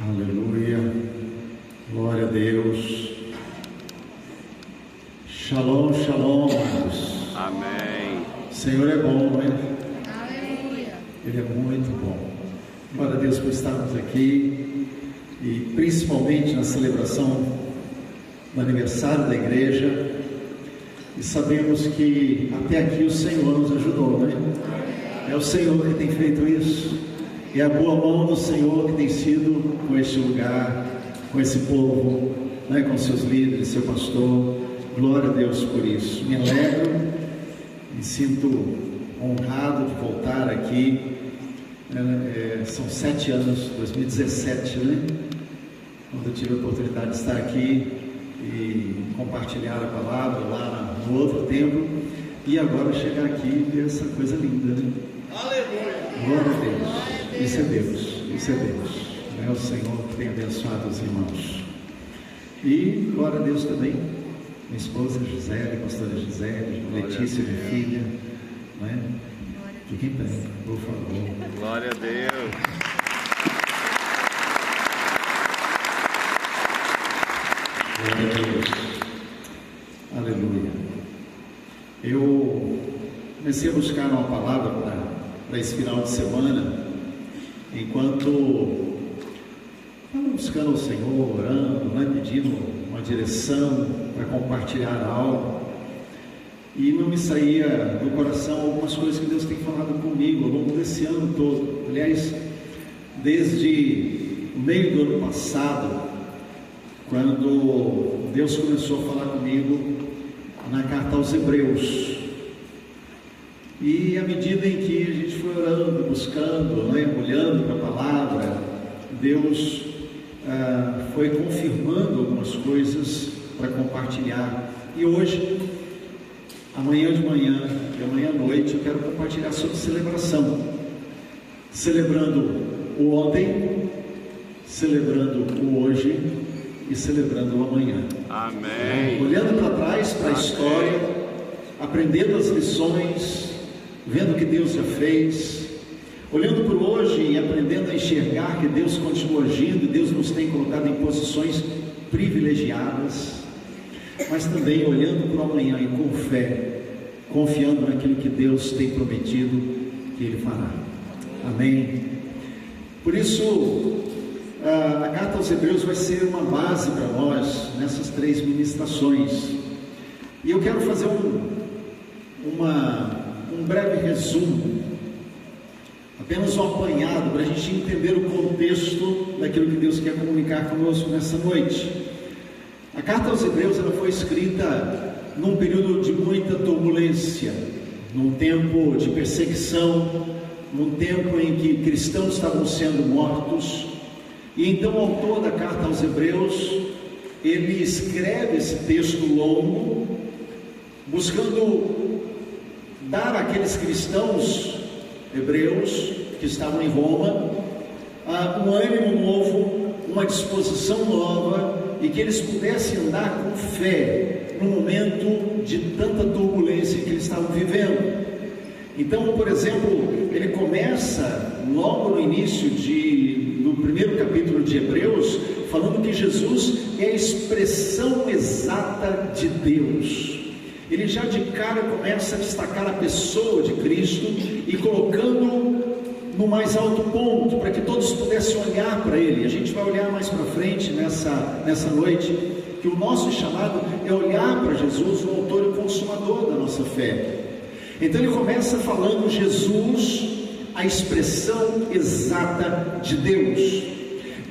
Aleluia, glória a Deus. Shalom, shalom, amados. Amém. O Senhor é bom, não é? Aleluia. Ele é muito bom. Glória a Deus por estarmos aqui e principalmente na celebração do aniversário da igreja. E sabemos que até aqui o Senhor nos ajudou, né? É o Senhor que tem feito isso. É a boa mão do Senhor que tem sido com este lugar, com esse povo, né? Com seus líderes, seu pastor. Glória a Deus por isso. Me alegro, me sinto honrado de voltar aqui. São 7 anos, 2017, né? Quando eu tive a oportunidade de estar aqui e compartilhar a palavra lá no outro templo, e agora chegar aqui e ver essa coisa linda, né? Aleluia! Glória a Deus! Isso é Deus, isso é Deus. É o Senhor que tem abençoado os irmãos. E glória a Deus também, minha esposa Gisele, pastora Gisele, Letícia, minha filha, né? Fiquem bem, por favor. Glória a Deus. Glória a Deus. Aleluia. Eu comecei a buscar uma palavra para esse final de semana, enquanto estava buscando o Senhor, orando, né, pedindo uma direção para compartilhar algo, e não me saía do coração algumas coisas que Deus tem falado comigo ao longo desse ano todo. Aliás, desde o meio do ano passado, quando Deus começou a falar comigo na carta aos Hebreus. E à medida em que a gente foi orando, buscando, né, olhando para a palavra, Deus foi confirmando algumas coisas para compartilhar. E hoje, amanhã de manhã e amanhã à noite, eu quero compartilhar sobre celebração. Celebrando o ontem, celebrando o hoje e celebrando o amanhã. Amém. Olhando para trás, para a história, aprendendo as lições, vendo o que Deus já fez, olhando para o hoje e aprendendo a enxergar que Deus continua agindo, Deus nos tem colocado em posições privilegiadas, mas também olhando para o amanhã e com fé, confiando naquilo que Deus tem prometido que Ele fará. Amém? Por isso, a carta aos Hebreus vai ser uma base para nós nessas 3 ministrações. E eu quero fazer um breve resumo, apenas um apanhado para a gente entender o contexto daquilo que Deus quer comunicar conosco nessa noite. A carta aos Hebreus ela foi escrita num período de muita turbulência, num tempo de perseguição, num tempo em que cristãos estavam sendo mortos. E então o autor da carta aos Hebreus, ele escreve esse texto longo, buscando dar àqueles cristãos hebreus que estavam em Roma um ânimo novo, uma disposição nova, e que eles pudessem andar com fé no momento de tanta turbulência que eles estavam vivendo. Então, por exemplo, ele começa logo no início no primeiro capítulo de Hebreus, falando que Jesus é a expressão exata de Deus. Ele já de cara começa a destacar a pessoa de Cristo e colocando no mais alto ponto, para que todos pudessem olhar para Ele. A gente vai olhar mais para frente nessa noite, que o nosso chamado é olhar para Jesus, o autor e consumador da nossa fé. Então ele começa falando Jesus, a expressão exata de Deus.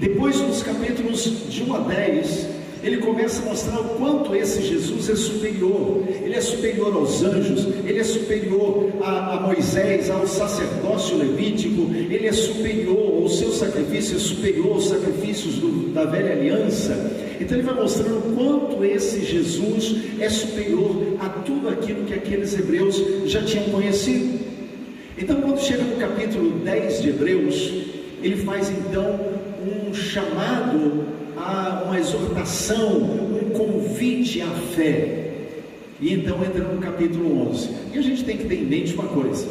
Depois, nos capítulos de 1 a 10, ele começa a mostrar o quanto esse Jesus é superior. Ele é superior aos anjos, ele é superior a Moisés, ao sacerdócio levítico, ele é superior, o seu sacrifício é superior aos sacrifícios da velha aliança. Então ele vai mostrando o quanto esse Jesus é superior a tudo aquilo que aqueles hebreus já tinham conhecido. Então, quando chega no capítulo 10 de Hebreus, ele faz então um chamado a uma exortação, um convite à fé. E então entra no capítulo 11. E a gente tem que ter em mente uma coisa: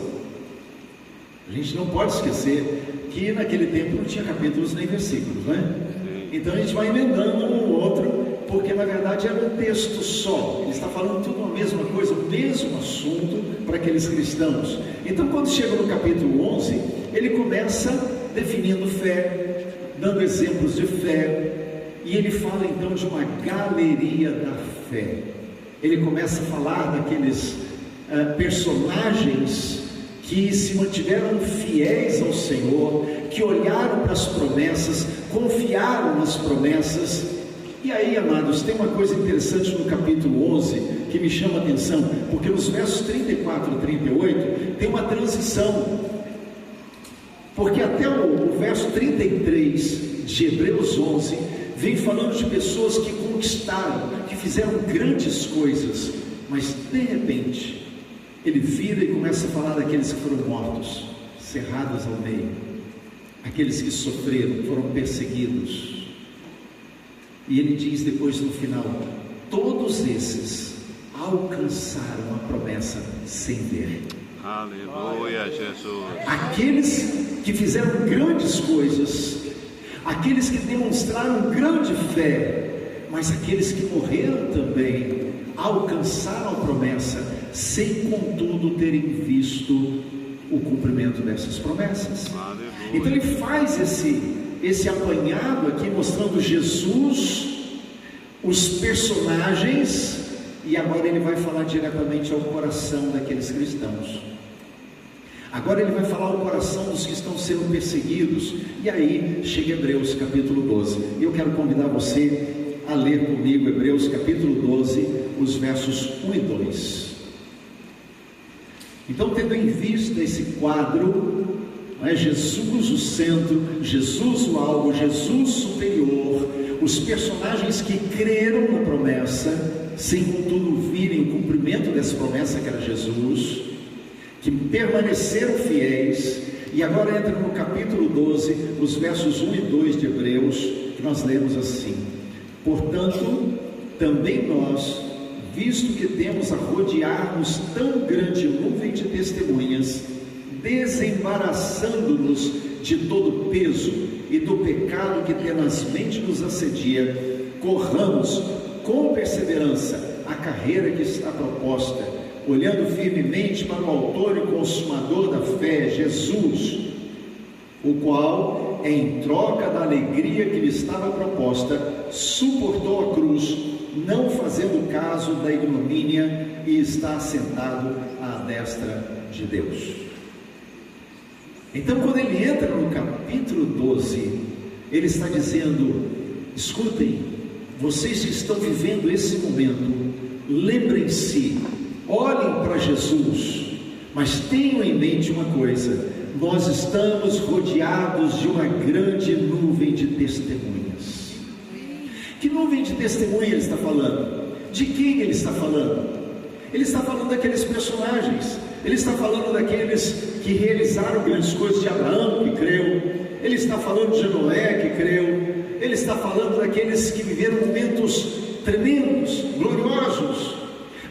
A gente não pode esquecer que naquele tempo não tinha capítulos nem versículos, né? Então a gente vai emendando um ou outro, porque na verdade era um texto só. Ele está falando tudo a mesma coisa, o mesmo assunto para aqueles cristãos. Então quando chega no capítulo 11, ele começa definindo fé, dando exemplos de fé, e ele fala então de uma galeria da fé. Ele começa a falar daqueles personagens que se mantiveram fiéis ao Senhor, que olharam para as promessas, confiaram nas promessas. E aí, amados, tem uma coisa interessante no capítulo 11 que me chama a atenção, porque nos versos 34 e 38 tem uma transição, porque até o verso 33 de Hebreus 11 vem falando de pessoas que conquistaram, que fizeram grandes coisas, mas de repente ele vira e começa a falar daqueles que foram mortos, cerrados ao meio, aqueles que sofreram, foram perseguidos. E ele diz depois no final: todos esses alcançaram a promessa sem ver. Aleluia, Jesus. Aqueles que fizeram grandes coisas, aqueles que demonstraram grande fé, mas aqueles que morreram também alcançaram a promessa sem contudo terem visto o cumprimento dessas promessas. Aleluia. Então ele faz esse apanhado aqui mostrando Jesus, os personagens, e agora ele vai falar diretamente ao coração daqueles cristãos. Agora ele vai falar ao coração dos que estão sendo perseguidos. E aí chega Hebreus capítulo 12. E eu quero convidar você a ler comigo Hebreus capítulo 12, os versos 1 e 2. Então, tendo em vista esse quadro, Jesus o centro, Jesus o alvo, Jesus superior, os personagens que creram na promessa, sem contudo virem o cumprimento dessa promessa que era Jesus, que permaneceram fiéis. E agora entra no capítulo 12, os versos 1 e 2 de Hebreus, que nós lemos assim: portanto, também nós, visto que temos a rodear-nos tão grande nuvem de testemunhas, desembaraçando-nos de todo peso e do pecado que tenazmente nos assedia, corramos com perseverança a carreira que está proposta, olhando firmemente para o autor e consumador da fé, Jesus, o qual, em troca da alegria que lhe estava proposta, suportou a cruz, não fazendo caso da ignomínia, e está assentado à destra de Deus. Então, quando ele entra no capítulo 12, ele está dizendo: escutem, vocês que estão vivendo esse momento, lembrem-se, olhem para Jesus, mas tenham em mente uma coisa: nós estamos rodeados de uma grande nuvem de testemunhas. Que nuvem de testemunha ele está falando? De quem ele está falando? Ele está falando daqueles personagens. Ele está falando daqueles que realizaram grandes coisas, de Abraão, que creu. Ele está falando de Noé, que creu. Ele está falando daqueles que viveram momentos tremendos, gloriosos.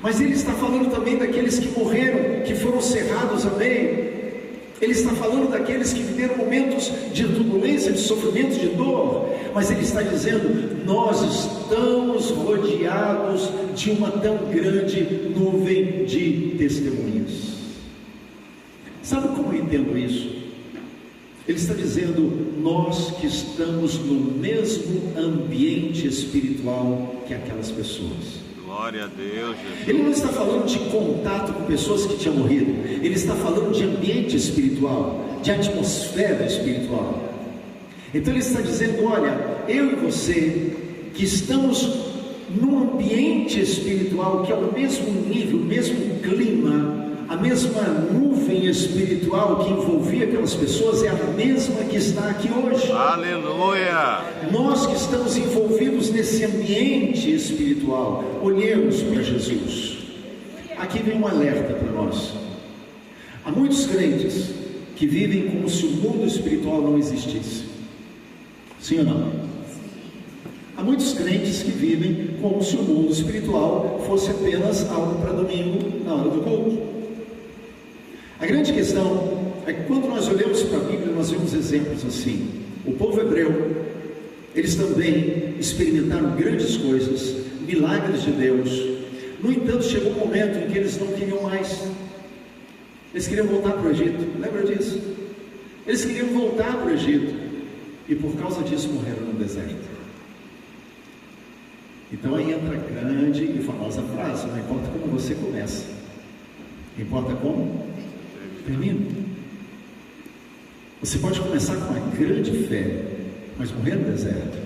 Mas ele está falando também daqueles que morreram, que foram cerrados ao meio. Ele está falando daqueles que viveram momentos de turbulência, de sofrimento, de dor. Mas ele está dizendo: nós estamos rodeados de uma tão grande nuvem de testemunhas. Sabe como eu entendo isso? Ele está dizendo: nós que estamos no mesmo ambiente espiritual que aquelas pessoas. Glória a Deus, Jesus. Ele não está falando de contato com pessoas que tinham morrido. Ele está falando de ambiente espiritual, de atmosfera espiritual. Então ele está dizendo: olha, eu e você que estamos num ambiente espiritual que é o mesmo nível, o mesmo clima, a mesma nuvem espiritual que envolvia aquelas pessoas é a mesma que está aqui hoje. Aleluia! Nós que estamos envolvidos nesse ambiente espiritual, olhemos para Jesus. Aqui vem um alerta para nós. Há muitos crentes que vivem como se o mundo espiritual não existisse. Sim ou não? Há muitos crentes que vivem como se o mundo espiritual fosse apenas algo para domingo, na hora do culto. A grande questão é que quando nós olhamos para a Bíblia, nós vemos exemplos assim. O povo hebreu, eles também experimentaram grandes coisas, milagres de Deus. No entanto, chegou um momento em que eles não queriam mais. Eles queriam voltar para o Egito, lembra disso? Eles queriam voltar para o Egito, e por causa disso morreram no deserto. Então aí entra a grande e famosa frase: não importa como você começa, importa como termina. Você pode começar com uma grande fé, mas morrer no deserto,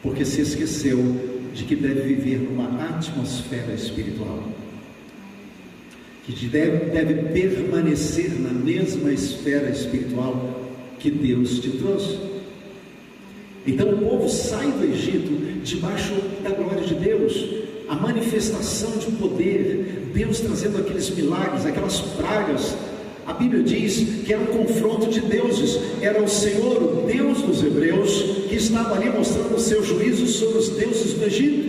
porque se esqueceu de que deve viver numa atmosfera espiritual, que deve permanecer na mesma esfera espiritual que Deus te trouxe. Então o povo sai do Egito debaixo da glória de Deus, a manifestação de poder, Deus trazendo aqueles milagres, aquelas pragas. A Bíblia diz que era um confronto de deuses, era o Senhor, o Deus dos hebreus, que estava ali mostrando os seus juízos sobre os deuses do Egito.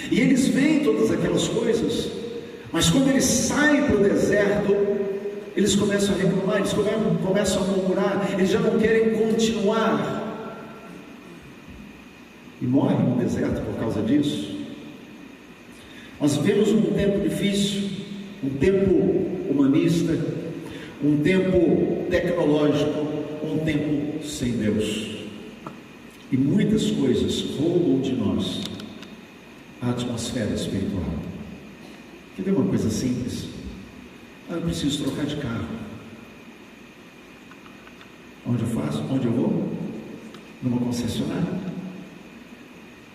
E eles veem todas aquelas coisas, mas quando eles saem para o deserto, eles começam a reclamar, eles começam a murmurar, eles já não querem continuar, e morrem no deserto por causa disso. Nós vivemos um tempo difícil, um tempo humanista, um tempo tecnológico, um tempo sem Deus, e muitas coisas roubam de nós a atmosfera espiritual. Quer ver uma coisa simples? Eu preciso trocar de carro. Onde eu faço? Onde eu vou? Numa concessionária.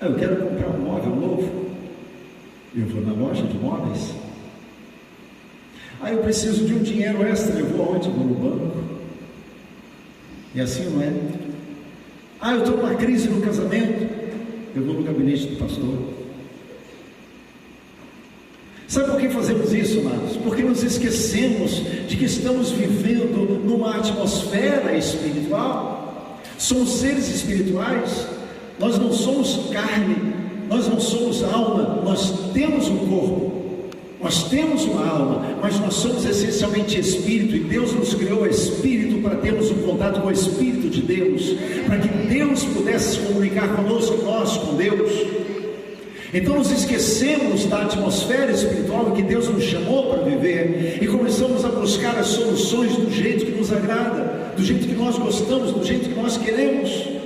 Eu quero comprar um móvel novo. Eu vou na loja de móveis. Eu preciso de um dinheiro extra. Eu vou aonde? Vou no banco. E assim não é? Eu estou numa crise no casamento. Eu vou no gabinete do pastor. Sabe por que fazemos isso, amados? Porque nos esquecemos de que estamos vivendo numa atmosfera espiritual. Somos seres espirituais. Nós não somos carne, nós não somos alma, nós temos um corpo, nós temos uma alma, mas nós somos essencialmente espírito, e Deus nos criou espírito para termos um contato com o Espírito de Deus, para que Deus pudesse se comunicar conosco, nós com Deus. Então nos esquecemos da atmosfera espiritual que Deus nos chamou para viver, e começamos a buscar as soluções do jeito que nos agrada, do jeito que nós gostamos, do jeito que nós queremos.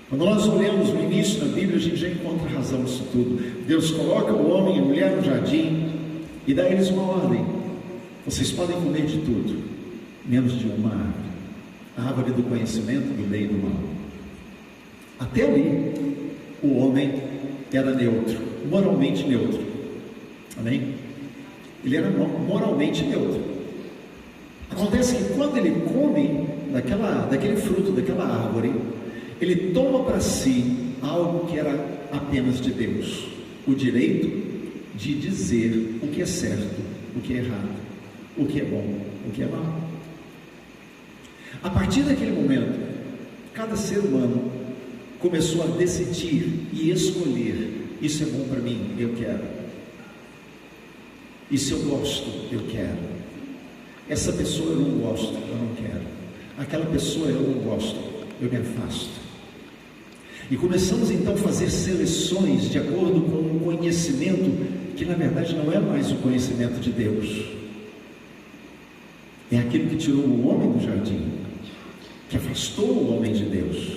Quando nós olhamos no início da Bíblia, a gente já encontra razão nisso tudo. Deus coloca o homem e a mulher no jardim e dá a eles uma ordem: vocês podem comer de tudo, menos de uma árvore, a árvore do conhecimento do bem e do mal. Até ali, o homem era neutro, moralmente neutro. Amém? Ele era moralmente neutro. Acontece que quando ele come daquele fruto, daquela árvore, ele toma para si algo que era apenas de Deus: o direito de dizer o que é certo, o que é errado, o que é bom, o que é mal. A partir daquele momento, cada ser humano começou a decidir e escolher: isso é bom para mim, eu quero; isso eu gosto, eu quero; essa pessoa eu não gosto, eu não quero; aquela pessoa eu não gosto, eu me afasto. E começamos então a fazer seleções de acordo com um conhecimento que na verdade não é mais o conhecimento de Deus, é aquilo que tirou o homem do jardim, que afastou o homem de Deus,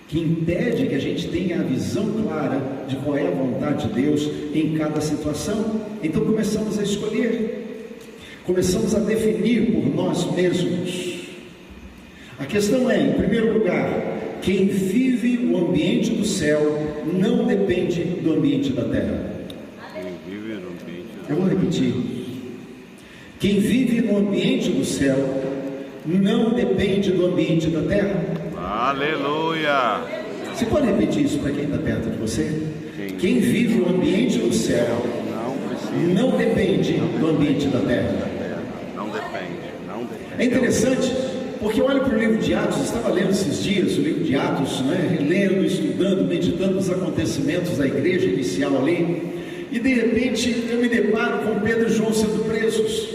que impede que a gente tenha a visão clara de qual é a vontade de Deus em cada situação. Então começamos a escolher, começamos a definir por nós mesmos. A questão é, em primeiro lugar, quem vive o ambiente do céu não depende do ambiente da terra. Eu vou repetir: quem vive no ambiente do céu não depende do ambiente da terra. Aleluia! Você pode repetir isso para quem está perto de você? Quem vive o ambiente do céu não depende do ambiente da terra. Não depende. É interessante, porque eu olho para o livro de Atos, eu estava lendo esses dias o livro de Atos, relendo, estudando, meditando nos acontecimentos da igreja inicial ali, E de repente eu me deparo com Pedro e João sendo presos,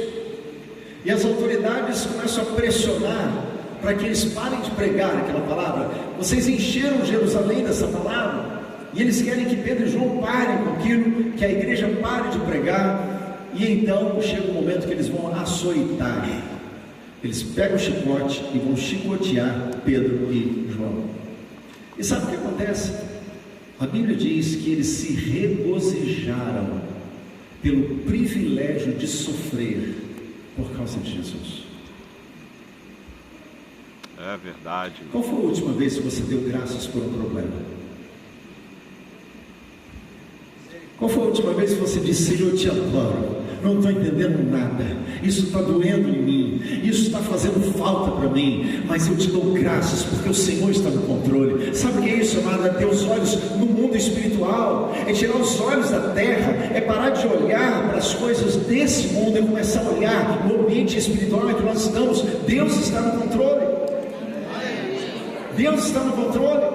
e as autoridades começam a pressionar para que eles parem de pregar aquela palavra. Vocês encheram Jerusalém dessa palavra, e eles querem que Pedro e João parem com aquilo, que a igreja pare de pregar. E então chega um momento que eles vão açoitar. Eles pegam o chicote e vão chicotear Pedro e João. E sabe o que acontece? A Bíblia diz que eles se regozijaram pelo privilégio de sofrer por causa de Jesus. É verdade. Qual foi a última vez que você deu graças por um problema? Qual foi a última vez que você disse: Senhor, eu te adoro, não estou entendendo nada, isso está doendo em mim, isso está fazendo falta para mim, mas eu te dou graças porque o Senhor está no controle. Sabe o que é isso, amado? É ter os olhos no mundo espiritual, é tirar os olhos da terra, é parar de olhar para as coisas desse mundo e começar a olhar no ambiente espiritual em que nós estamos. Deus está no controle. Deus está no controle.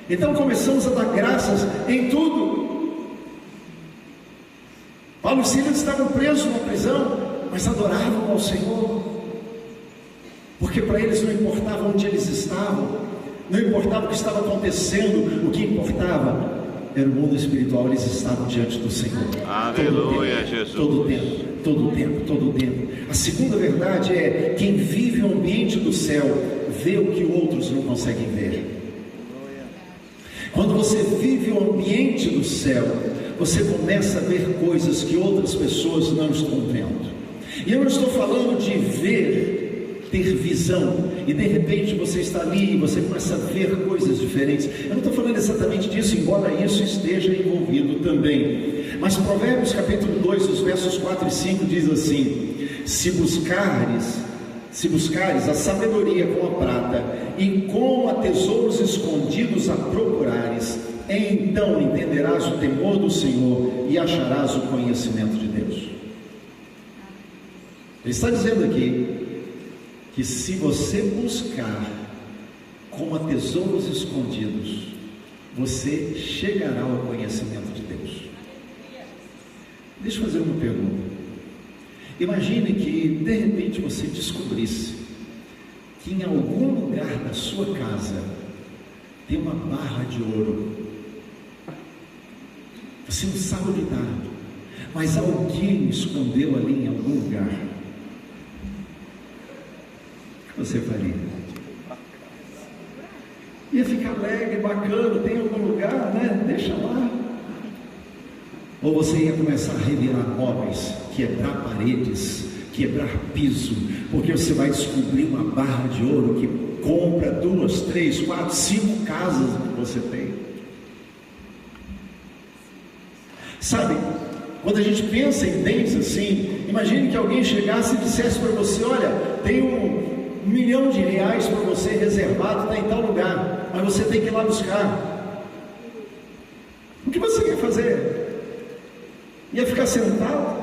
Então começamos a dar graças em tudo. Paulo e Silas estavam presos numa prisão, mas adoravam ao Senhor, porque para eles não importava onde eles estavam, não importava o que estava acontecendo, o que importava era o mundo espiritual. Eles estavam diante do Senhor. Aleluia, Jesus. Todo o tempo. A segunda verdade é: quem vive o ambiente do céu vê o que outros não conseguem ver. Quando você vive o ambiente do céu, você começa a ver coisas que outras pessoas não estão vendo. E eu não estou falando de ver, ter visão, e de repente você está ali e você começa a ver coisas diferentes. Eu não estou falando exatamente disso, embora isso esteja envolvido também. Mas Provérbios capítulo 2, os versos 4 e 5 diz assim: se buscares a sabedoria com a prata, e com a tesouros escondidos a procurares, então entenderás o temor do Senhor e acharás o conhecimento de Deus. Ele está dizendo aqui que se você buscar como a tesouros escondidos, você chegará ao conhecimento de Deus. Deixa eu fazer uma pergunta. Imagine que de repente você descobrisse que em algum lugar da sua casa tem uma barra de ouro. Você não sabe onde está, mas alguém escondeu ali em algum lugar. O que você faria? Ia ficar alegre, bacana, tem algum lugar, né? Deixa lá. Ou você ia começar a revirar móveis, quebrar paredes, quebrar piso, porque você vai descobrir uma barra de ouro que compra 2, 3, 4, 5 casas que você tem. Sabe, quando a gente pensa em bens assim, imagine que alguém chegasse e dissesse para você: olha, tem R$1 milhão para você reservado, está em tal lugar, mas você tem que ir lá buscar. O que você ia fazer? Ia ficar sentado?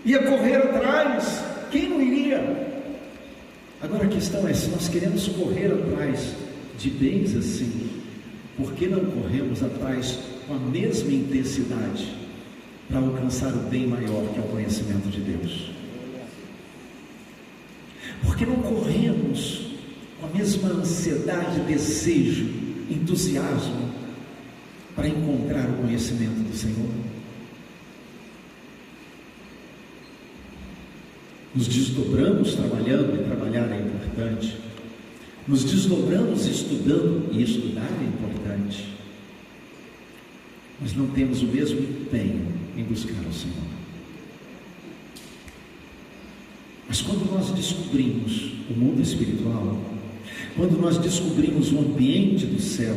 Ia correr atrás? Quem não iria? Agora a questão é: se nós queremos correr atrás de bens assim, por que não corremos atrás com a mesma intensidade para alcançar o bem maior, que é o conhecimento de Deus? Por que não corremos com a mesma ansiedade, desejo, entusiasmo para encontrar o conhecimento do Senhor? Nos desdobramos trabalhando, e trabalhar é importante. Nos desdobramos estudando, e estudar é importante. Mas não temos o mesmo empenho em buscar o Senhor. Mas quando nós descobrimos o mundo espiritual, quando nós descobrimos o ambiente do céu,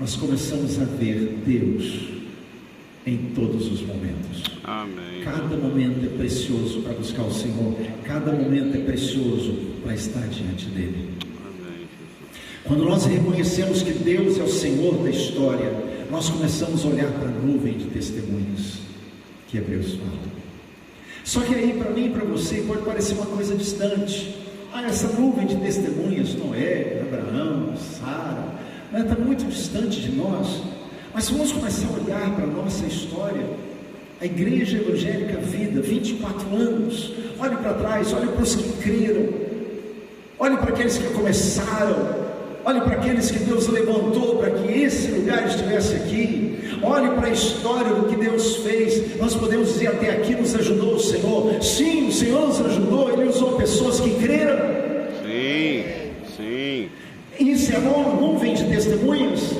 nós começamos a ver Deus em todos os momentos. Amém. Cada momento é precioso para buscar o Senhor, cada momento é precioso para estar diante dele. Amém. Quando nós reconhecemos que Deus é o Senhor da história, nós começamos a olhar para a nuvem de testemunhas que Hebreus fala. Só que aí, para mim e para você, pode parecer uma coisa distante. Essa nuvem de testemunhas, Noé, Abraão, Sara, está muito distante de nós. Mas vamos começar a olhar para a nossa história. A Igreja Evangélica Vida, 24 anos. Olhe para trás, olhe para os que creram, olhe para aqueles que começaram, olhe para aqueles que Deus levantou para que esse lugar estivesse aqui. Olhe para a história do que Deus fez. Nós podemos dizer: até aqui nos ajudou o Senhor. Sim, o Senhor nos ajudou. Ele usou pessoas que creram. Sim, sim. Isso é uma nuvem de testemunhas.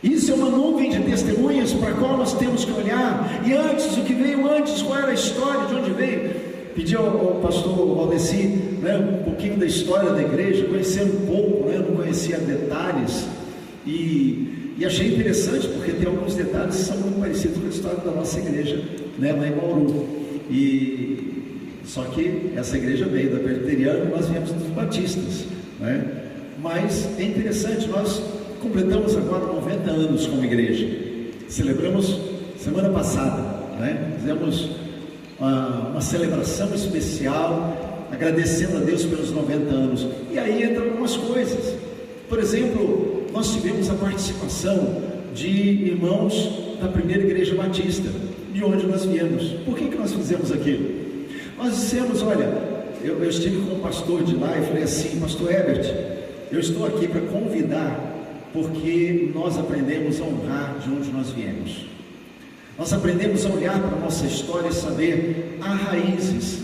Isso é uma nuvem de testemunhas para a qual nós temos que olhar. E antes, o que veio antes, qual era a história, de onde veio? Pedi ao pastor Valdeci, um pouquinho da história da igreja, conhecer um pouco, não conhecia detalhes, e achei interessante, porque tem alguns detalhes que são muito parecidos com a história da nossa igreja, lá em Bauru. Só que essa igreja veio da Presbiteriana e nós viemos dos batistas, Mas é interessante, nós completamos agora 90 anos como igreja. Celebramos semana passada, fizemos uma celebração especial, agradecendo a Deus pelos 90 anos. E aí entram algumas coisas. Por exemplo, nós tivemos a participação de irmãos da primeira igreja batista, de onde nós viemos. Por que nós fizemos aquilo? Nós dissemos: olha, eu estive com o pastor de lá e falei assim: pastor Herbert, eu estou aqui para convidar, porque nós aprendemos a honrar de onde nós viemos. Nós aprendemos a olhar para a nossa história e saber: há raízes,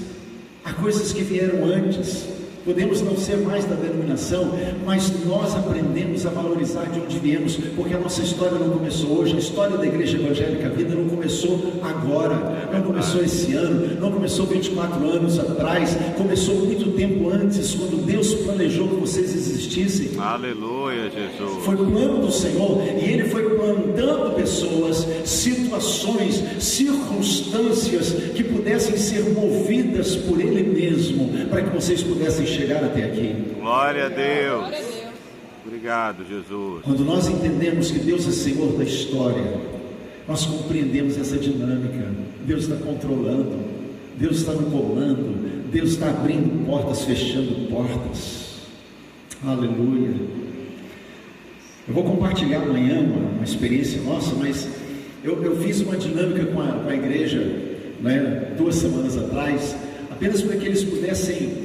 há coisas que vieram antes. Podemos não ser mais da denominação, mas nós aprendemos a valorizar de onde viemos, porque a nossa história não começou hoje. A história da Igreja Evangélica Vida não começou agora, não começou esse ano, não começou 24 anos atrás, começou muito tempo antes, quando Deus planejou que vocês existissem. Aleluia, Jesus. Foi plano do Senhor, e Ele foi plantando pessoas, situações, circunstâncias que pudessem ser movidas por Ele mesmo, para que vocês pudessem chegar até aqui. Glória a Deus. Obrigado, Jesus. Quando nós entendemos que Deus é Senhor da história, nós compreendemos essa dinâmica. Deus está controlando, Deus está no comando, Deus está abrindo portas, fechando portas. Aleluia. Eu vou compartilhar amanhã uma experiência nossa, mas eu fiz uma dinâmica com a igreja, 2 semanas atrás, apenas para que eles pudessem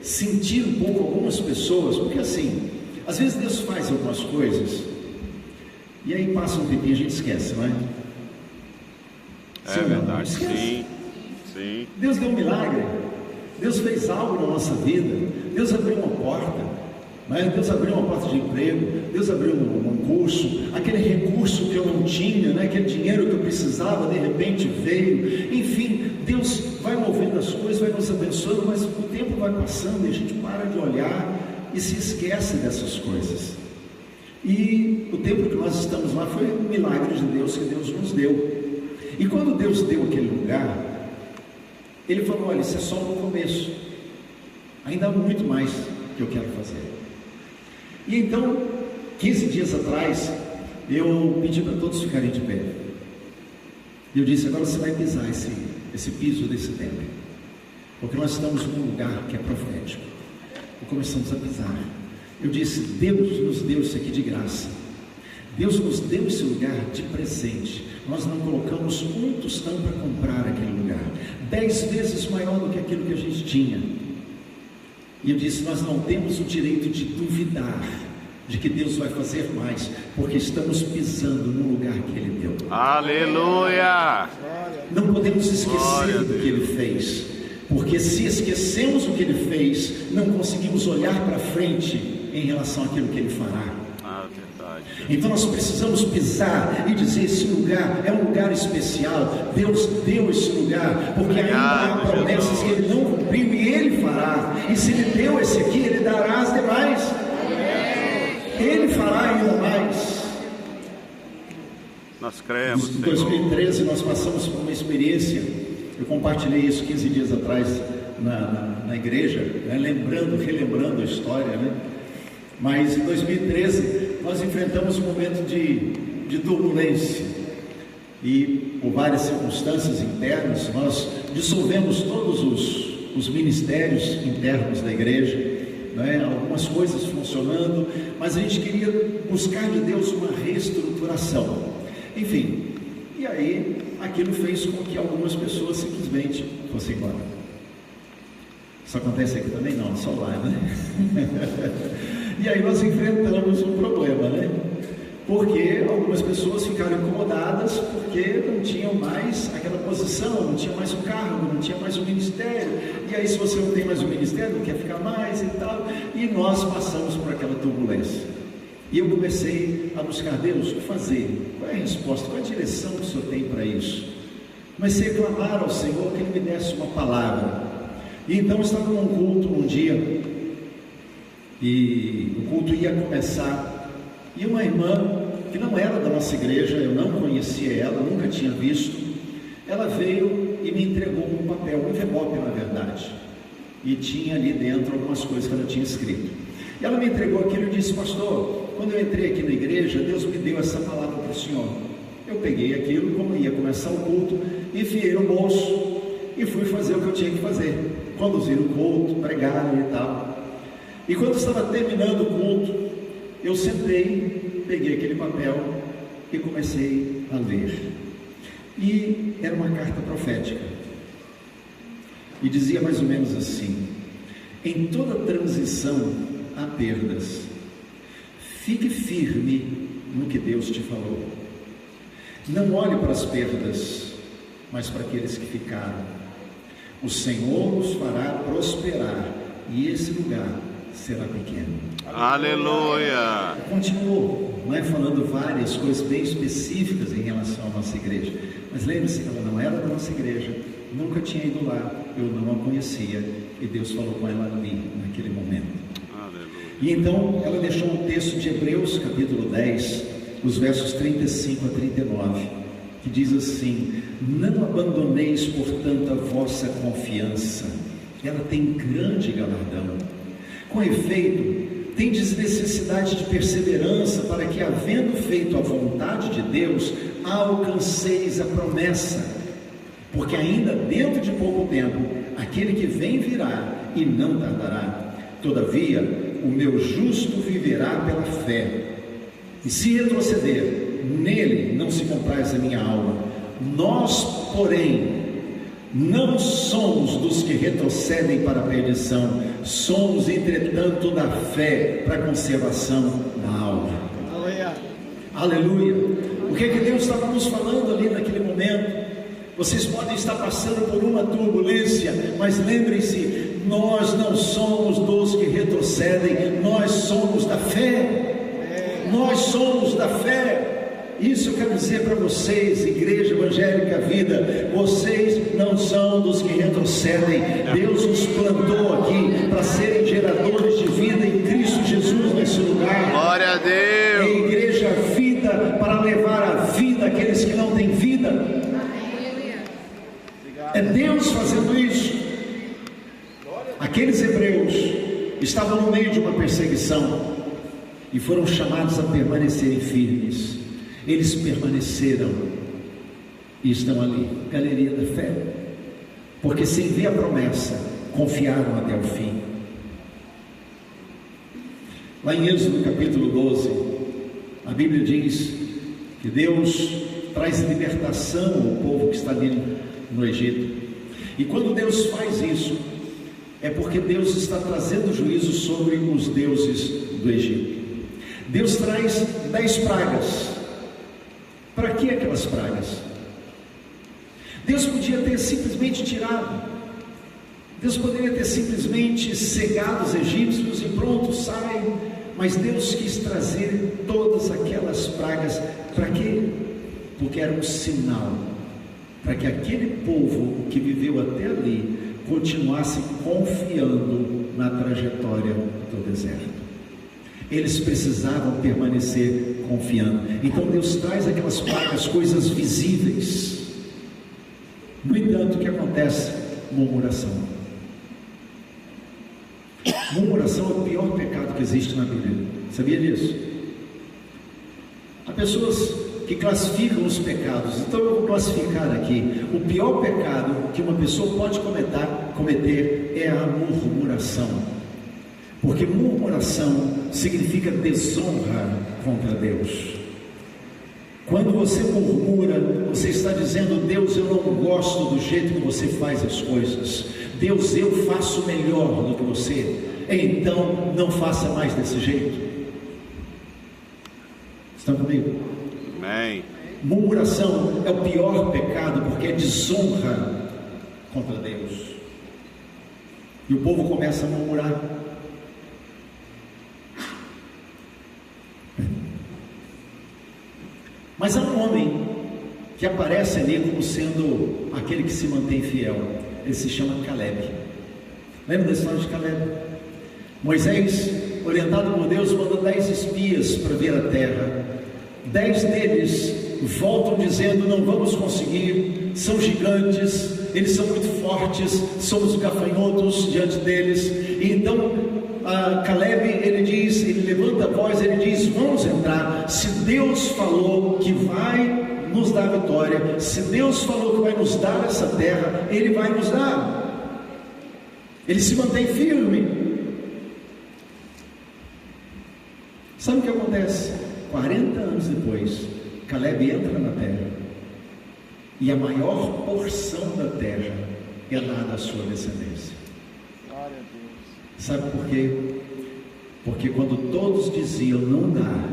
sentir um pouco algumas pessoas, porque assim, às vezes Deus faz algumas coisas e aí passa um tempinho e a gente esquece, não é? É verdade, sim, sim. Deus deu um milagre, Deus fez algo na nossa vida, Deus abriu uma porta, Deus abriu uma porta de emprego, Deus abriu um curso, aquele recurso que eu não tinha, aquele dinheiro que eu precisava, de repente veio. Enfim, Deus vai movendo as coisas, vai nos abençoando, mas o tempo vai passando e a gente para de olhar e se esquece dessas coisas. E o tempo que nós estamos lá foi um milagre de Deus que Deus nos deu. E quando Deus deu aquele lugar, Ele falou: olha, isso é só no começo, ainda há muito mais que eu quero fazer. E então, 15 dias atrás, eu pedi para todos ficarem de pé. E eu disse: agora você vai pisar esse piso desse templo, porque nós estamos num lugar que é profético. E começamos a pisar. Eu disse: Deus nos deu isso aqui de graça, Deus nos deu esse lugar de presente. Nós não colocamos um tostão para comprar aquele lugar, 10 vezes maior do que aquilo que a gente tinha. E eu disse: nós não temos o direito de duvidar de que Deus vai fazer mais, porque estamos pisando no lugar que Ele deu. Aleluia! Não podemos esquecer do que Ele fez, porque se esquecemos o que Ele fez, não conseguimos olhar para frente em relação àquilo que Ele fará. Então nós precisamos pisar e dizer: esse lugar é um lugar especial, Deus deu esse lugar, porque ainda há promessas que Ele não cumpriu e Ele fará. E se Ele deu esse aqui, Ele dará as demais. Ele fará ainda mais. Nós cremos. Em 2013 nós passamos por uma experiência, eu compartilhei isso 15 dias atrás na igreja, relembrando a história, Mas em 2013 nós enfrentamos um momento de turbulência, e por várias circunstâncias internas nós dissolvemos todos os ministérios internos da igreja, né, algumas coisas funcionando, mas a gente queria buscar de Deus uma reestruturação. Enfim, e aí aquilo fez com que algumas pessoas simplesmente fossem embora. Isso acontece aqui também? Não, só lá, né? E aí nós enfrentamos um problema, né? Porque algumas pessoas ficaram incomodadas porque não tinham mais aquela posição, não tinha mais um cargo, não tinha mais um ministério. E aí, se você não tem mais um ministério, não quer ficar mais e tal. E nós passamos por aquela turbulência. E eu comecei a buscar Deus, o que fazer? Qual é a resposta? Qual é a direção que o Senhor tem para isso? Comecei a clamar ao Senhor que Ele me desse uma palavra. E então eu estava num culto um dia, e o culto ia começar. E uma irmã, que não era da nossa igreja, eu não conhecia ela, nunca tinha visto, ela veio e me entregou um papel, um envelope na verdade, e tinha ali dentro algumas coisas que ela tinha escrito. E ela me entregou aquilo e disse: pastor, quando eu entrei aqui na igreja, Deus me deu essa palavra para o senhor. Eu peguei aquilo, como ia começar o culto, enfiei no bolso e fui fazer o que eu tinha que fazer, conduzir o culto, pregar e tal. E quando estava terminando o culto, eu sentei, peguei aquele papel e comecei a ler. E era uma carta profética. E dizia mais ou menos assim: em toda transição há perdas. Fique firme no que Deus te falou. Não olhe para as perdas, mas para aqueles que ficaram. O Senhor nos fará prosperar, e esse lugar será pequeno. Aleluia! Continuou, não é, falando várias coisas bem específicas em relação à nossa igreja. Mas lembre-se, ela não era da nossa igreja, nunca tinha ido lá, eu não a conhecia, e Deus falou com ela ali, naquele momento. Aleluia. E então ela deixou um texto de Hebreus capítulo 10, os versos 35 a 39, que diz assim: não abandoneis, portanto, a vossa confiança, ela tem grande galardão. Com efeito, tendes necessidade de perseverança, para que, havendo feito a vontade de Deus, alcanceis a promessa. Porque ainda dentro de pouco tempo, aquele que vem virá e não tardará. Todavia, o meu justo viverá pela fé. E se retroceder, nele não se compraz a minha alma. Nós, porém, não somos dos que retrocedem para a perdição, somos, entretanto, da fé para a conservação da alma. Aleluia! Aleluia! O que é que Deus estava nos falando ali naquele momento? Vocês podem estar passando por uma turbulência, mas lembrem-se, nós não somos dos que retrocedem, nós somos da fé. Nós somos da fé. Isso eu quero dizer para vocês, Igreja Evangélica Vida, vocês não são dos que retrocedem. Deus os plantou aqui para serem geradores de vida em Cristo Jesus nesse lugar. Glória a Deus. Em Igreja Vida, para levar a vida àqueles que não têm vida. É Deus fazendo isso. Aqueles hebreus estavam no meio de uma perseguição e foram chamados a permanecerem firmes. Eles permaneceram e estão ali, galeria da fé, porque sem ver a promessa, confiaram até o fim. Lá em Êxodo capítulo 12, a Bíblia diz que Deus traz libertação ao povo que está ali no Egito. E quando Deus faz isso, é porque Deus está trazendo juízo sobre os deuses do Egito. Deus traz 10 pragas. Para que aquelas pragas? Deus podia ter simplesmente tirado. Deus poderia ter simplesmente cegado os egípcios e pronto, saem. Mas Deus quis trazer todas aquelas pragas. Para quê? Porque era um sinal, para que aquele povo que viveu até ali continuasse confiando na trajetória do deserto. Eles precisavam permanecer confiando. Então Deus traz aquelas pragas, coisas visíveis. No entanto, o que acontece? Murmuração. Murmuração é o pior pecado que existe na Bíblia. Sabia disso? Há pessoas que classificam os pecados. Então eu vou classificar aqui. O pior pecado que uma pessoa pode cometer é a murmuração. Porque murmuração significa desonra contra Deus. Quando você murmura, você está dizendo: Deus, eu não gosto do jeito que você faz as coisas. Deus, eu faço melhor do que você. Então não faça mais desse jeito. Estão comigo? Amém. Murmuração é o pior pecado, porque é desonra contra Deus. E o povo começa a murmurar. Mas há um homem que aparece ali como sendo aquele que se mantém fiel. Ele se chama Caleb. Lembra da história de Caleb? Moisés, orientado por Deus, manda 10 espias para ver a terra. 10 deles voltam dizendo: não vamos conseguir, são gigantes, eles são muito fortes, somos gafanhotos diante deles. E então Caleb, ele levanta a voz, ele diz: vamos entrar. Se Deus falou que vai nos dar a vitória, se Deus falou que vai nos dar essa terra, Ele vai nos dar. Ele se mantém firme. Sabe o que acontece? 40 anos depois, Caleb entra na terra, e a maior porção da terra é dada à sua descendência. Glória a Deus. Sabe por quê? Porque quando todos diziam não dá,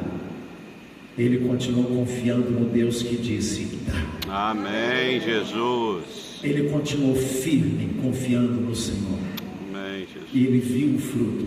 ele continuou confiando no Deus que disse dá. Amém, Jesus. Ele continuou firme, confiando no Senhor. Amém, Jesus. E ele viu o fruto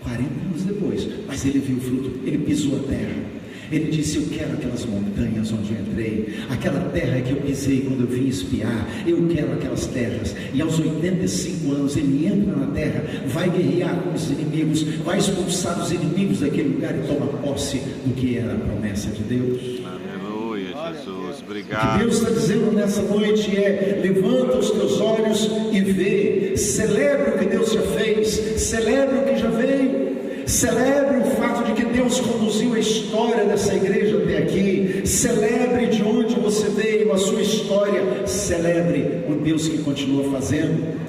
40 anos depois, mas ele viu o fruto, ele pisou a terra. Ele disse: eu quero aquelas montanhas onde eu entrei, aquela terra que eu pisei quando eu vim espiar, eu quero aquelas terras. E aos 85 anos ele entra na terra, vai guerrear com os inimigos, vai expulsar os inimigos daquele lugar e toma posse do que era a promessa de Deus. Aleluia, Jesus. O que Obrigado. Deus está dizendo nessa noite é: levanta os teus olhos e vê, celebre o que Deus já fez, celebre o que já veio. Celebre o fato de que Deus conduziu a história dessa igreja até aqui. Celebre de onde você veio, a sua história. Celebre o Deus que continua fazendo.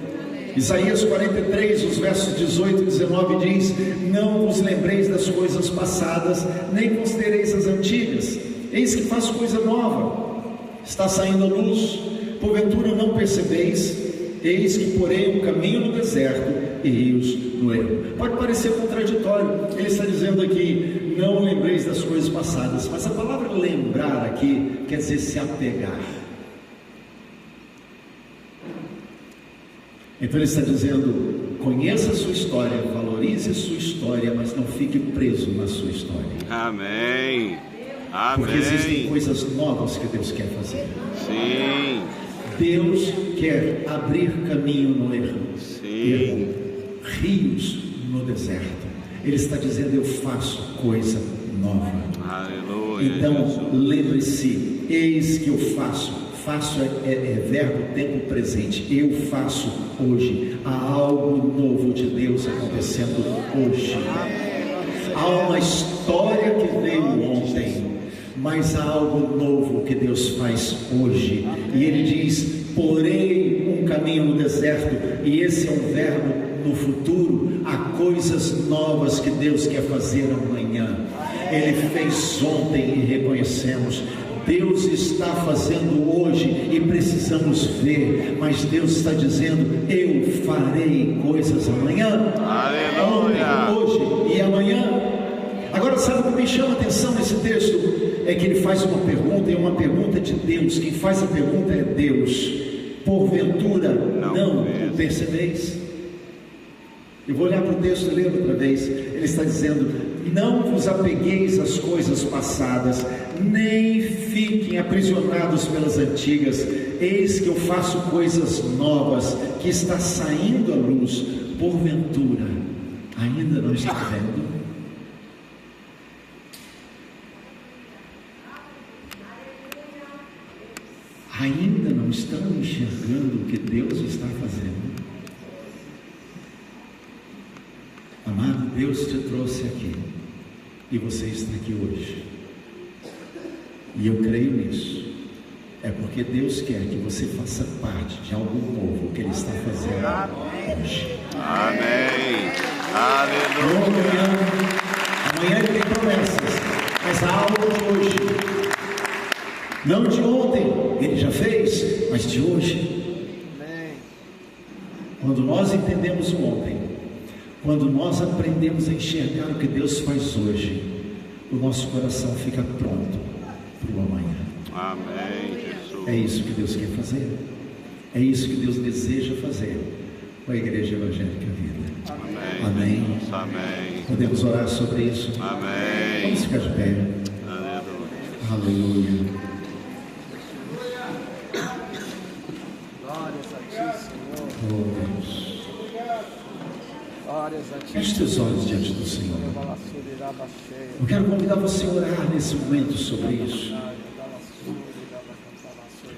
Isaías 43, os versos 18 e 19 diz: não vos lembreis das coisas passadas, nem considereis as antigas. Eis que faço coisa nova, está saindo a luz, porventura não percebeis? Eis que porei um caminho no deserto e rios no ermo. Pode parecer contraditório, ele está dizendo aqui: não lembreis das coisas passadas, mas a palavra lembrar aqui quer dizer se apegar. Então ele está dizendo: conheça a sua história, valorize a sua história, mas não fique preso na sua história. Amém. Porque existem Amém. coisas novas que Deus quer fazer. Sim. Deus quer abrir caminho no ermo, rios no deserto. Ele está dizendo: eu faço coisa nova. Aleluia, Então Jesus. lembre-se: eis que eu faço. Faço é verbo tempo presente. Eu faço hoje. Há algo novo de Deus acontecendo hoje. Há uma história que veio ontem, mas há algo novo que Deus faz hoje. E ele diz: porém um caminho no deserto. E esse é um verbo no futuro. Há coisas novas que Deus quer fazer amanhã. Ele fez ontem e reconhecemos. Deus está fazendo hoje e precisamos ver, mas Deus está dizendo: eu farei coisas amanhã. Aleluia. Ontem, hoje e amanhã. Agora, sabe o que me chama a atenção nesse texto? É que ele faz uma pergunta, e uma pergunta de Deus. Quem faz a pergunta é Deus. Porventura não o percebeis? Eu vou olhar para o texto e ler outra vez. Ele está dizendo: não vos apegueis às coisas passadas, nem fiquem aprisionados pelas antigas. Eis que eu faço coisas novas, que está saindo à luz. Porventura ainda não está vendo? Ainda não estão enxergando o que Deus está fazendo? Amado, Deus te trouxe aqui e você está aqui hoje, e eu creio nisso. É porque Deus quer que você faça parte de algo novo que Ele está fazendo hoje. Amém. Aleluia. Amanhã ele tem promessas, mas há algo de hoje. Não de ontem, ele já fez, mas de hoje. Quando nós entendemos o ontem, quando nós aprendemos a enxergar o que Deus faz hoje, o nosso coração fica pronto para o amanhã. Amém, Jesus. É isso que Deus quer fazer. É isso que Deus deseja fazer com a Igreja Evangélica Vida. Amém. Amém. Amém. Podemos orar sobre isso? Amém. Vamos ficar de pé. Aleluia. Aleluia. Glórias a ti, Senhor. Oh, Deus. Glórias a ti. Feche teus olhos diante do Senhor. Eu quero convidar você a orar nesse momento sobre isso.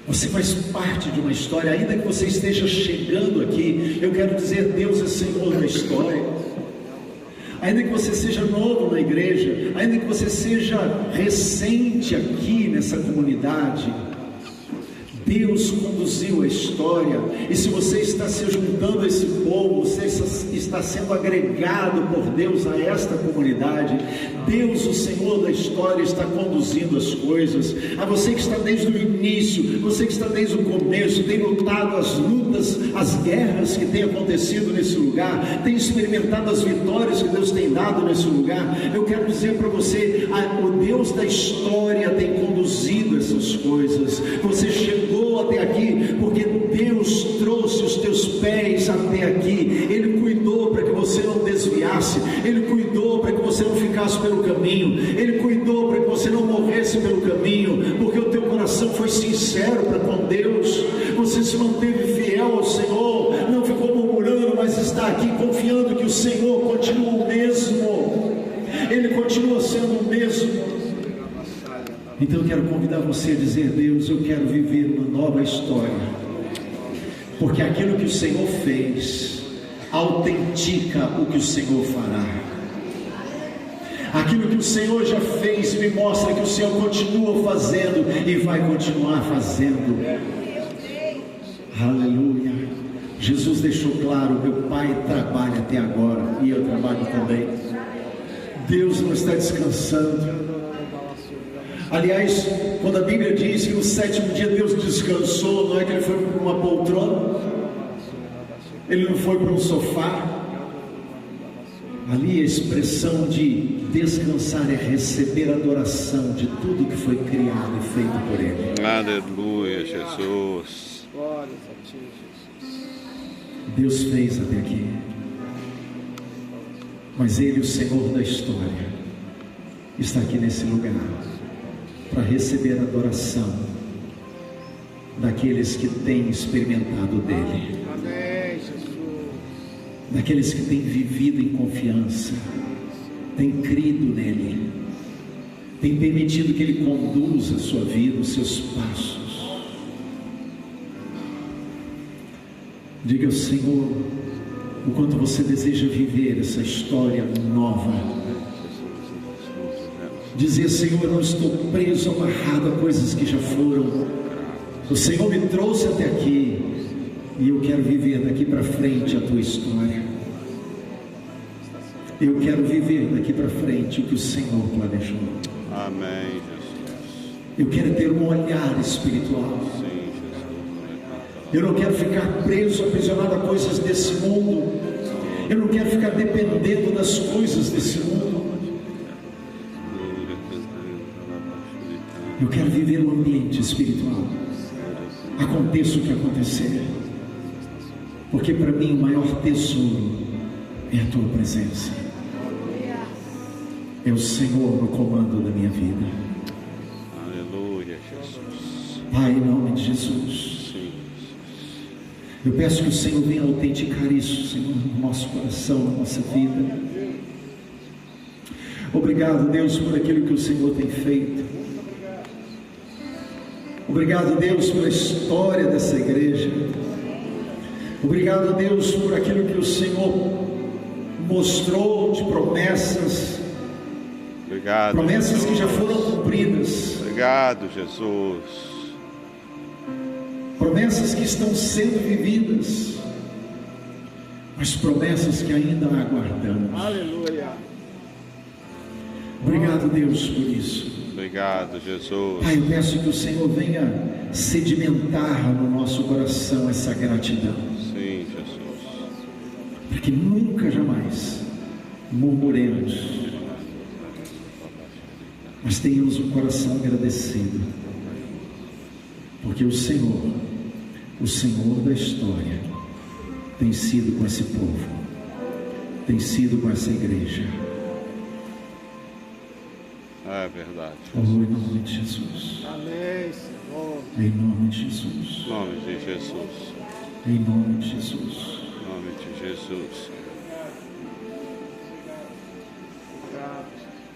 Você faz parte de uma história, ainda que você esteja chegando aqui. Eu quero dizer, Deus é Senhor da história. Ainda que você seja novo na igreja, ainda que você seja recente aqui nessa comunidade, Deus conduziu a história. E se você está se juntando a esse povo, você está sendo agregado por Deus a esta comunidade. Deus, o Senhor da história, está conduzindo as coisas. A você que está desde o início, você que está desde o começo, tem lutado as lutas, as guerras que têm acontecido nesse lugar, tem experimentado as vitórias que Deus tem dado nesse lugar. Eu quero dizer para você, o Deus da história tem conduzido essas coisas. Você chegou até aqui porque Deus trouxe os teus pés até aqui. Ele cuidou para que você não desviasse, Ele cuidou para que você não ficasse pelo caminho, Ele cuidou para que você não morresse pelo caminho, porque o teu coração foi sincero para com Deus. Você se manteve fiel ao Senhor, não ficou murmurando, mas está aqui confiando que o Senhor continua o mesmo. Ele continua sendo o mesmo. Então eu quero convidar você a dizer: Deus, eu quero viver uma nova história, porque aquilo que o Senhor fez autentica o que o Senhor fará. Aquilo que o Senhor já fez me mostra que o Senhor continua fazendo e vai continuar fazendo. Aleluia. Jesus deixou claro: meu Pai trabalha até agora e eu trabalho também. Deus não está descansando. Aliás, quando a Bíblia diz que no sétimo dia Deus descansou, não é que Ele foi para uma poltrona, Ele não foi para um sofá. Ali a expressão de descansar é receber a adoração de tudo que foi criado e feito por Ele. Aleluia, Jesus. Glórias a ti, Jesus. Deus fez até aqui, mas Ele, o Senhor da história, está aqui nesse lugar para receber a adoração daqueles que têm experimentado dele. Amém, Jesus. Daqueles que têm vivido em confiança, têm crido nele, têm permitido que Ele conduza a sua vida, os seus passos. Diga ao Senhor o quanto você deseja viver essa história nova. Dizer: Senhor, eu não estou preso, amarrado a coisas que já foram. O Senhor me trouxe até aqui e eu quero viver daqui para frente a tua história. Eu quero viver daqui para frente o que o Senhor planejou. Amém, Jesus. Eu quero ter um olhar espiritual. Sim, Jesus. Eu não quero ficar preso, aprisionado a coisas desse mundo. Eu não quero ficar dependendo das coisas desse mundo. Eu quero viver um ambiente espiritual. Aconteça o que acontecer, porque para mim o maior tesouro é a tua presença. É o Senhor no comando da minha vida. Aleluia, Jesus. Pai, em nome de Jesus, Sim. eu peço que o Senhor venha autenticar isso, Senhor, no nosso coração, na nossa vida. Obrigado, Deus, por aquilo que o Senhor tem feito. Obrigado, Deus, pela história dessa igreja. Obrigado, Deus, por aquilo que o Senhor mostrou de promessas. Obrigado, Promessas Jesus. que já foram cumpridas. Obrigado, Jesus. Promessas que estão sendo vividas. as promessas que ainda aguardamos. Aleluia. Obrigado, Deus, por isso. Obrigado, Jesus. Pai, eu peço que o Senhor venha sedimentar no nosso coração essa gratidão, Sim, Jesus. para que nunca, jamais murmuremos, mas tenhamos um coração agradecido, porque o Senhor da história, tem sido com esse povo, tem sido com essa igreja. É verdade. Oh, em nome de Jesus. Amém, Senhor. Em nome de Jesus. Em nome de Jesus. Em nome de Jesus. Em nome de Jesus.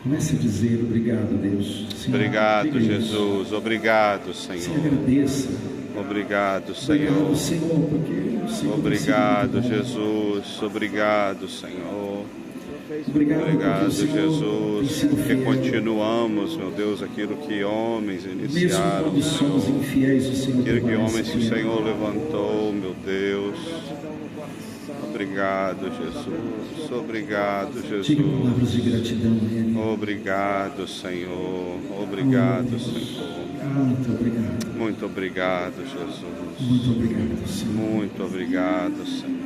Comece a dizer obrigado, Deus. Senhor, Obrigado, diga isso. Jesus. Obrigado, Se Senhor. agradeça. Obrigado, Obrigado, Senhor. Senhor, porque o Senhor Obrigado, tem sido muito bom. Jesus. Obrigado, Senhor. Obrigado, Obrigado, porque o Senhor tem Jesus, sido porque fiel. continuamos, meu Deus, aquilo que homens Mesmo iniciaram, quando somos Senhor. infiéis, o Senhor Aquilo que permanece homens que o fiel. Senhor levantou, meu Deus. Gratidão no coração. Obrigado, Jesus. Obrigado, Diga Jesus. palavras de gratidão a Ele. Obrigado, Senhor. Obrigado, Deus. Senhor. Muito obrigado. Muito obrigado, Jesus. Muito obrigado, Senhor. Muito obrigado, Senhor.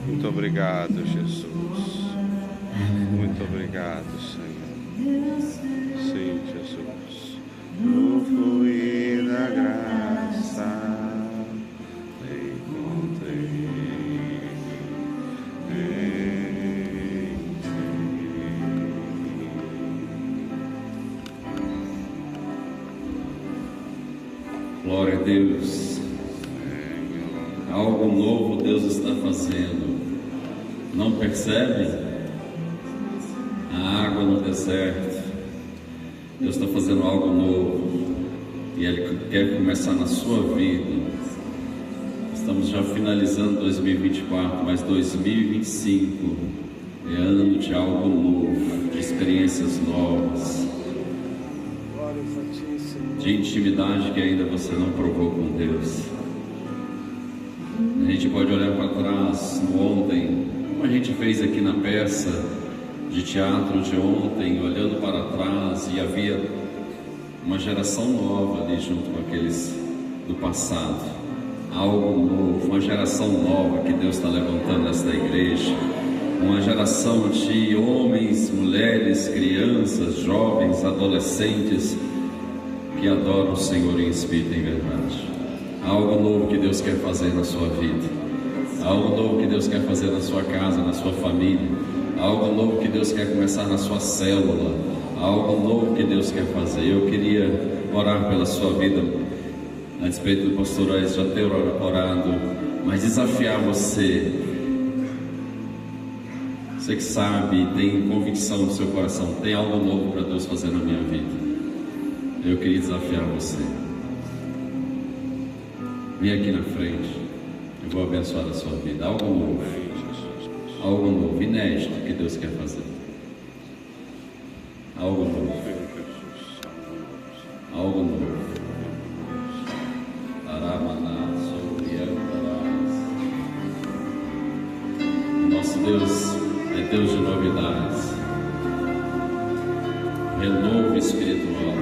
Muito obrigado, Jesus. Muito obrigado, Senhor. Sim, Jesus. No fluir da graça encontrei em Glória a Deus. Algo novo Deus está fazendo. Não percebe? A água no deserto. Deus está fazendo algo novo. E Ele quer começar na sua vida. Estamos já finalizando 2024, mas 2025 é ano de algo novo, de experiências novas, Glória a ti, Senhor. de intimidade que ainda você não provou com Deus. A gente pode olhar para trás no ontem, como a gente fez aqui na peça de teatro de ontem, olhando para trás, e havia uma geração nova ali junto com aqueles do passado. Algo novo, uma geração nova que Deus está levantando nesta igreja, uma geração de homens, mulheres, crianças, jovens, adolescentes que adoram o Senhor em espírito e em verdade. Algo novo que Deus quer fazer na sua vida, algo novo que Deus quer fazer na sua casa, na sua família, algo novo que Deus quer começar na sua célula, algo novo que Deus quer fazer. Eu queria orar pela sua vida, a despeito do pastor Aires já ter orado, mas desafiar você que sabe, tem convicção no seu coração, tem algo novo para Deus fazer na minha vida. Eu queria desafiar você. Vem aqui na frente, eu vou abençoar a sua vida. Algo novo, inédito que Deus quer fazer. Algo novo, algo novo. Nosso Deus é Deus de novidades, renovo espiritual.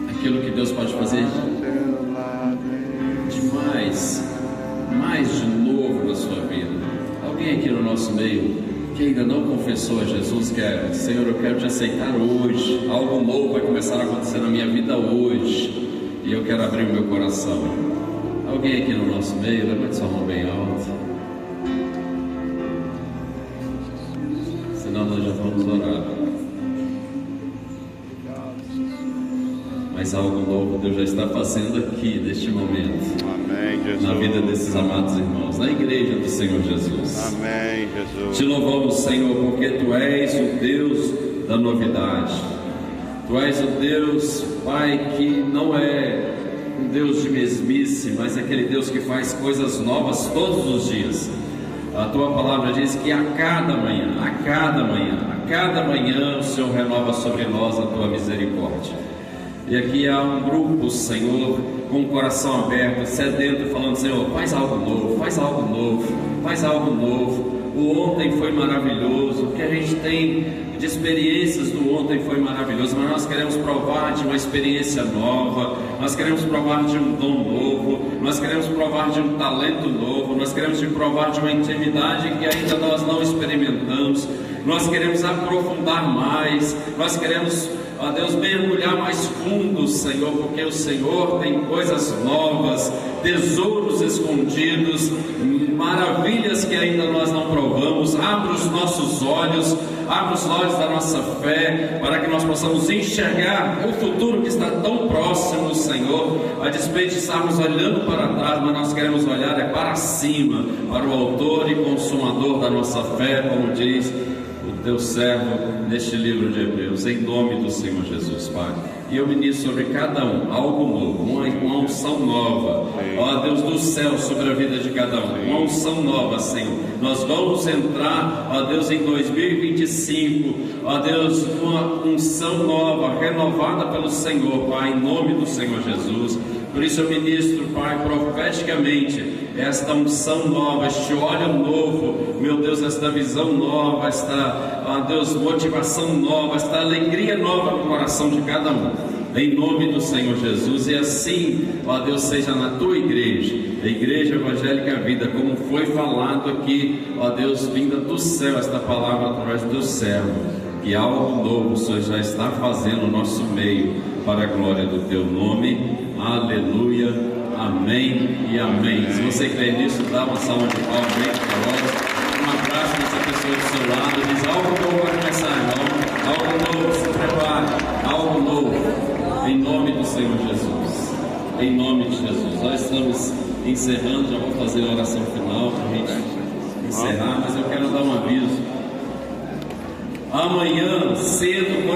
Aquilo que Deus pode fazer demais, mais de novo na sua vida. Alguém aqui no nosso meio que ainda não confessou a Jesus, quer, Senhor, eu quero te aceitar hoje. Algo novo vai começar a acontecer na minha vida hoje, e eu quero abrir o meu coração. Alguém aqui no nosso meio, levante sua mão bem alta. Senão nós já vamos orar. Mas algo novo Deus já está fazendo aqui, neste momento. Amém, Jesus. Na vida desses amados irmãos, na igreja do Senhor Jesus. Amém, Jesus. Te louvamos, Senhor, porque Tu és o Deus da novidade. Tu és o Deus, Pai, que não é um Deus de mesmice, mas é aquele Deus que faz coisas novas todos os dias. A Tua palavra diz que a cada manhã o Senhor renova sobre nós a Tua misericórdia. E aqui há um grupo, Senhor, com o coração aberto, sedento, falando: Senhor, faz algo novo, faz algo novo, faz algo novo. O ontem foi maravilhoso, o que a gente tem de experiências do ontem foi maravilhoso, mas nós queremos provar de uma experiência nova, nós queremos provar de um dom novo, nós queremos provar de um talento novo, nós queremos provar de uma intimidade que ainda nós não experimentamos, nós queremos aprofundar mais, nós queremos, ó Deus, mergulhar mais fundo, Senhor, porque o Senhor tem coisas novas, tesouros escondidos, maravilhas que ainda nós não provamos. Abra os nossos olhos, abra os olhos da nossa fé, para que nós possamos enxergar o futuro que está tão próximo, Senhor. A despeito de estarmos olhando para trás, mas nós queremos olhar para cima, para o autor e consumador da nossa fé, como diz o teu servo neste livro de Hebreus, em nome do Senhor Jesus, Pai. E eu ministro sobre cada um algo novo, uma unção nova, ó Deus do céu, sobre a vida de cada um, uma unção nova, Senhor. Nós vamos entrar, ó Deus, em 2025, ó Deus, uma unção nova, renovada pelo Senhor, Pai, em nome do Senhor Jesus. Por isso eu ministro, Pai, profeticamente, esta unção nova, este óleo novo, meu Deus, esta visão nova, esta, ó Deus, motivação nova, esta alegria nova no coração de cada um, em nome do Senhor Jesus. E assim, ó Deus, seja na tua igreja, a Igreja Evangélica Vida, como foi falado aqui, ó Deus, vinda do céu, esta palavra através do servo, que algo novo o Senhor já está fazendo no nosso meio, para a glória do teu nome. Aleluia, amém e amém. Se você crê nisso, dá uma salva de palmas bem calorosa, um abraço nessa pessoa do seu lado, diz: algo novo vai começar, irmão, algo novo, se prepare, algo novo, em nome do Senhor Jesus, em nome de Jesus. Nós estamos encerrando, já vou fazer a oração final para a gente encerrar, mas eu quero dar um aviso. Amanhã cedo